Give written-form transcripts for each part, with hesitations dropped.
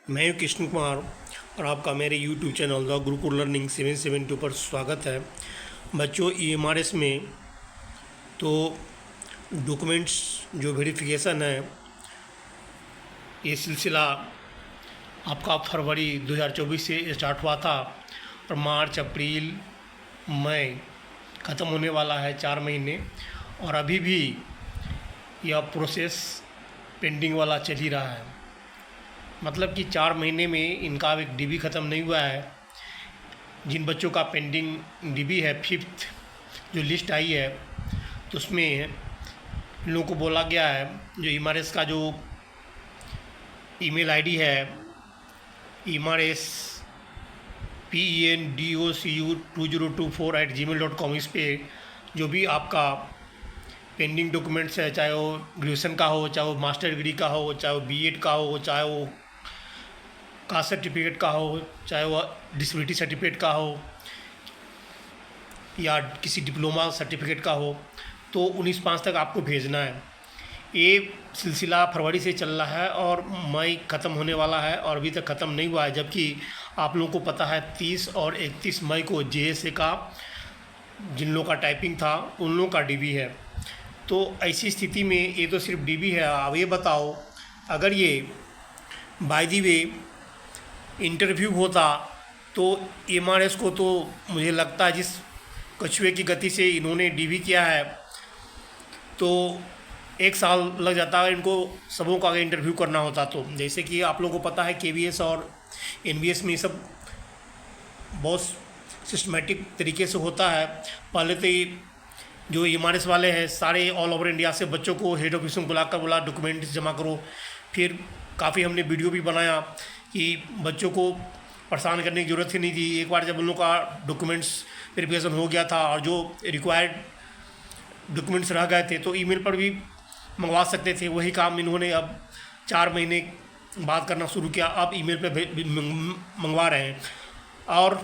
मैं हूं कृष्ण कुमार और आपका मेरे YouTube channel the Gurukul learning 772 पर स्वागत है। बच्चों, EMRS में तो डॉक्यूमेंट्स जो वेरिफिकेशन है, ये सिलसिला आपका फरवरी 2024 से स्टार्ट हुआ था और मार्च अप्रैल मई ख़त्म होने वाला है, 4 महीने। और अभी भी यह प्रोसेस पेंडिंग वाला चल ही रहा है। मतलब कि 4 महीने में इनका अब एक DB ख़त्म नहीं हुआ है। जिन बच्चों का पेंडिंग DB है, 5th जो लिस्ट आई है, तो उसमें इन लोगों को बोला गया है, जो EMRS का जो ईमेल आईडी है, EMRS pendocu2024@gmail.com, इस पर जो भी आपका पेंडिंग डॉक्यूमेंट्स है, चाहे वो ग्रेजुएशन का हो, चाहे वो मास्टर डिग्री का हो, चाहे वो B.Ed का हो, चाहे वो कास्ट सर्टिफिकेट का हो, चाहे वो डिसेबिलिटी सर्टिफिकेट का हो या किसी डिप्लोमा सर्टिफिकेट का हो, तो 19/5 तक आपको भेजना है। ये सिलसिला फरवरी से चल रहा है और मई ख़त्म होने वाला है और अभी तक ख़त्म नहीं हुआ है। जबकि आप लोगों को पता है 30 और 31 मई को JSA का, जिन लोगों का टाइपिंग था, उन लोगों का DB है। तो ऐसी स्थिति में ये तो सिर्फ DB है। अब ये बताओ, अगर ये बाय द वे इंटरव्यू होता तो EMRS को तो मुझे लगता है जिस कछुए की गति से इन्होंने DB किया है, तो 1 साल लग जाता है इनको सबों का अगर इंटरव्यू करना होता तो। जैसे कि आप लोगों को पता है KVS और NVS में ये सब बहुत सिस्टमेटिक तरीके से होता है। पहले तो ये जो EMRS वाले हैं, सारे ऑल ओवर इंडिया से बच्चों को हेड ऑफिस में बुलाकर बोला डॉक्यूमेंट्स जमा करो। फिर काफ़ी हमने वीडियो भी बनाया कि बच्चों को परेशान करने की ज़रूरत ही नहीं थी। एक बार जब उन लोगों का डॉक्यूमेंट्स वेरिफिकेशन हो गया था और जो रिक्वायर्ड डॉक्यूमेंट्स रह गए थे तो ईमेल पर भी मंगवा सकते थे। वही काम इन्होंने अब 4 महीने बाद करना शुरू किया। अब ईमेल पे मंगवा रहे हैं। और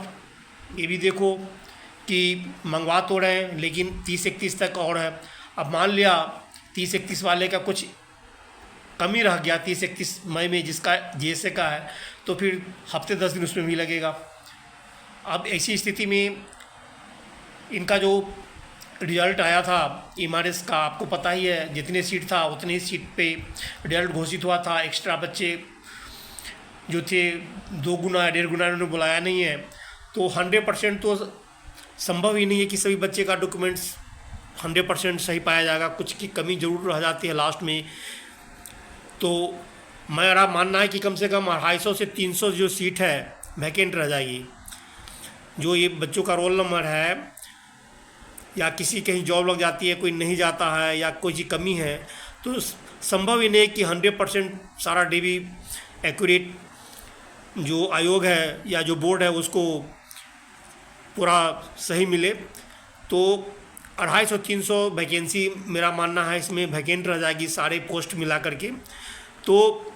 ये भी देखो कि मंगवा तो रहे हैं, लेकिन 30-31 तक और है। अब मान लिया 30-31 वाले का कुछ कमी रह गया 30-31 मई में, जिसका JSA का है, तो फिर हफ्ते 10 दिन उसमें भी लगेगा। अब ऐसी स्थिति में इनका जो रिजल्ट आया था EMRS का, आपको पता ही है, जितने सीट था उतने ही सीट पे रिजल्ट घोषित हुआ था। एक्स्ट्रा बच्चे जो थे 2 गुना 1.5 गुना इन्होंने बुलाया नहीं है। तो 100% तो संभव ही नहीं है कि सभी बच्चे का डॉक्यूमेंट्स 100% सही पाया जाएगा। कुछ की कमी ज़रूर रह जाती है लास्ट में। तो मेरा मानना है कि कम से कम 250 से 300 जो सीट है वैकेंट रह जाएगी। जो ये बच्चों का रोल नंबर है, या किसी कहीं जॉब लग जाती है, कोई नहीं जाता है, या कोई चीज़ कमी है, तो संभव ही नहीं कि 100% सारा DB एक्यूरेट जो आयोग है या जो बोर्ड है उसको पूरा सही मिले। तो 250-300 वैकेंसी मेरा मानना है इसमें वैकेंट रह जाएगी, सारे पोस्ट मिला करके। तो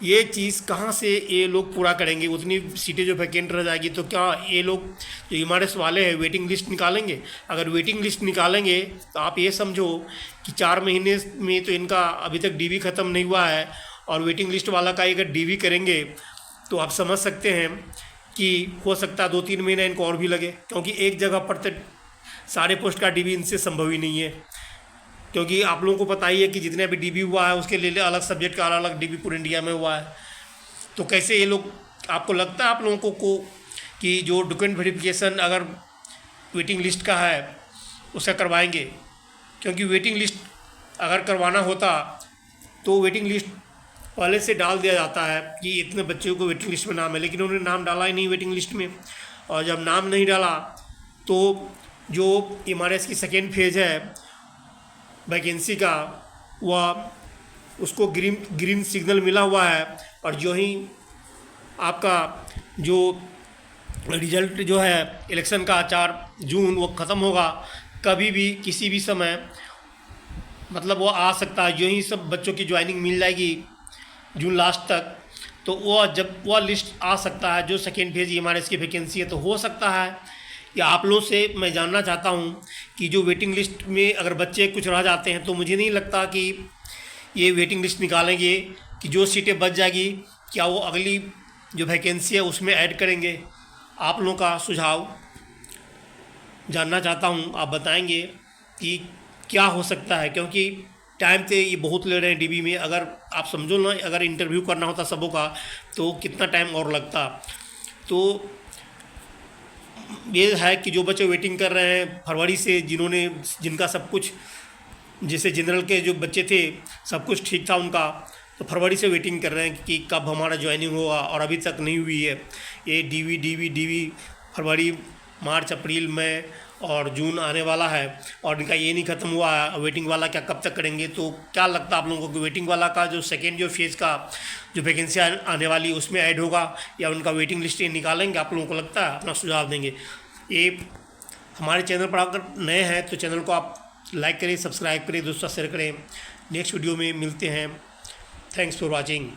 ये चीज़ कहाँ से ये लोग पूरा करेंगे? उतनी सीटें जो वैकेंट रह जाएगी, तो क्या ये लोग जो EMRS वाले हैं वेटिंग लिस्ट निकालेंगे? अगर वेटिंग लिस्ट निकालेंगे तो आप ये समझो कि 4 महीने में तो इनका अभी तक DB ख़त्म नहीं हुआ है। और वेटिंग लिस्ट वाला का अगर DB करेंगे तो आप समझ सकते हैं कि हो सकता है 2-3 महीने इनको और भी लगे, क्योंकि एक जगह पर तो सारे पोस्ट का DB इनसे संभव ही नहीं है। क्योंकि आप लोगों को पता ही है कि जितने भी DB हुआ है उसके लिए अलग सब्जेक्ट का अलग अलग DB पूरे इंडिया में हुआ है। तो कैसे ये लोग, आपको लगता है आप लोगों को कि जो डॉक्यूमेंट वेरिफिकेशन अगर वेटिंग लिस्ट का है उसका करवाएंगे? क्योंकि वेटिंग लिस्ट अगर करवाना होता तो वेटिंग लिस्ट पहले से डाल दिया जाता है कि इतने बच्चों को वेटिंग लिस्ट में नाम है, लेकिन उन्होंने नाम डाला ही नहीं वेटिंग लिस्ट में। और जब नाम नहीं डाला तो जो EMRS की सेकेंड फेज़ है वैकेंसी का, वह उसको ग्रीन सिग्नल मिला हुआ है। और जो ही आपका जो रिजल्ट जो है इलेक्शन का 4 जून वो ख़त्म होगा, कभी भी किसी भी समय मतलब वो आ सकता है। जो ही सब बच्चों की ज्वाइनिंग मिल जाएगी जून लास्ट तक, तो वो जब वह लिस्ट आ सकता है जो सेकेंड फेज़ EMRS की वैकेंसी है। तो हो सकता है कि आप लोगों से मैं जानना चाहता हूं कि जो वेटिंग लिस्ट में अगर बच्चे कुछ रह जाते हैं, तो मुझे नहीं लगता कि ये वेटिंग लिस्ट निकालेंगे कि जो सीटें बच जाएगी क्या वो अगली जो वैकेंसी है उसमें ऐड करेंगे। आप लोगों का सुझाव जानना चाहता हूँ, आप बताएंगे कि क्या हो सकता है, क्योंकि टाइम पे ये बहुत ले रहे हैं डीबी में। अगर आप समझो ना, अगर इंटरव्यू करना होता सबों का तो कितना टाइम और लगता। तो ये है कि जो बच्चे वेटिंग कर रहे हैं फरवरी से, जिनका सब कुछ, जैसे जनरल के जो बच्चे थे सब कुछ ठीक था उनका, तो फरवरी से वेटिंग कर रहे हैं कि कब हमारा ज्वाइनिंग होगा, और अभी तक नहीं हुई है। ये डीवी फरवरी, मार्च, अप्रैल, मई और जून आने वाला है, और इनका ये नहीं ख़त्म हुआ है। वेटिंग वाला क्या कब तक करेंगे? तो क्या लगता है आप लोगों को कि वेटिंग वाला का जो सेकेंड जो फेज़ का जो वैकेंसी आने वाली उसमें ऐड होगा, या उनका वेटिंग लिस्ट ये निकालेंगे? आप लोगों को लगता है? अपना सुझाव देंगे। ये हमारे चैनल पर अगर नए हैं तो चैनल को आप लाइक करें, सब्सक्राइब करें, दोस्तों शेयर करें। नेक्स्ट वीडियो में मिलते हैं। Thanks for watching.